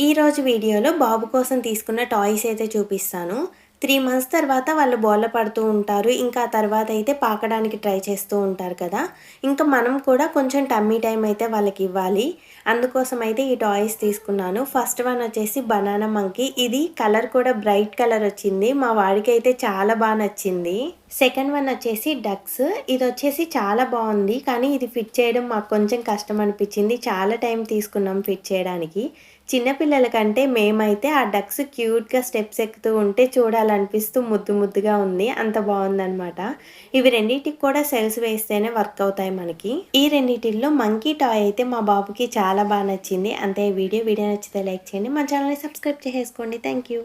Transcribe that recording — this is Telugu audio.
ఈరోజు వీడియోలో బాబు కోసం తీసుకున్న టాయ్స్ అయితే చూపిస్తాను. 3 మంత్స్ తర్వాత వాళ్ళు బోర్ల పడుతూ ఉంటారు. ఇంకా తర్వాత అయితే పాకడానికి ట్రై చేస్తూ ఉంటారు కదా! ఇంకా మనం కూడా కొంచెం టమ్మీ టైమ్ అయితే వాళ్ళకి ఇవ్వాలి. అందుకోసం అయితే ఈ టాయ్స్ తీసుకున్నాను. ఫస్ట్ వన్ వచ్చేసి బనానా మంకీ. ఇది కలర్ కూడా బ్రైట్ కలర్ వచ్చింది. మా వాడికైతే చాలా నచ్చింది. సెకండ్ వన్ వచ్చేసి డక్స్. ఇదొచ్చేసి చాలా బావుంది. కానీ ఇది ఫిట్ చేయడం మాకు కొంచెం కష్టం అనిపించింది. చాలా టైం తీసుకున్నాం ఫిట్ చేయడానికి. చిన్న పిల్లల కంటే మేమైతే ఆ డక్స్ క్యూట్‌గా స్టెప్స్ ఎక్కుతూ ఉంటే చూడాలనిపిస్తూ ముద్దు ముద్దుగా ఉంది. అంత బావుందనమాట. ఇవి రెండిటికి కూడా సెల్స్ వేస్తేనే వర్క్ అవుతాయి మనకి. ఈ రెండిటిల్లో మంకీ టాయ్ అయితే మా బాబుకి చాలా నచ్చింది. అంతే ఈ వీడియో నచ్చితే లైక్ చేయండి. మా ఛానల్‌ని సబ్స్క్రైబ్ చేసేసుకోండి. Thank you.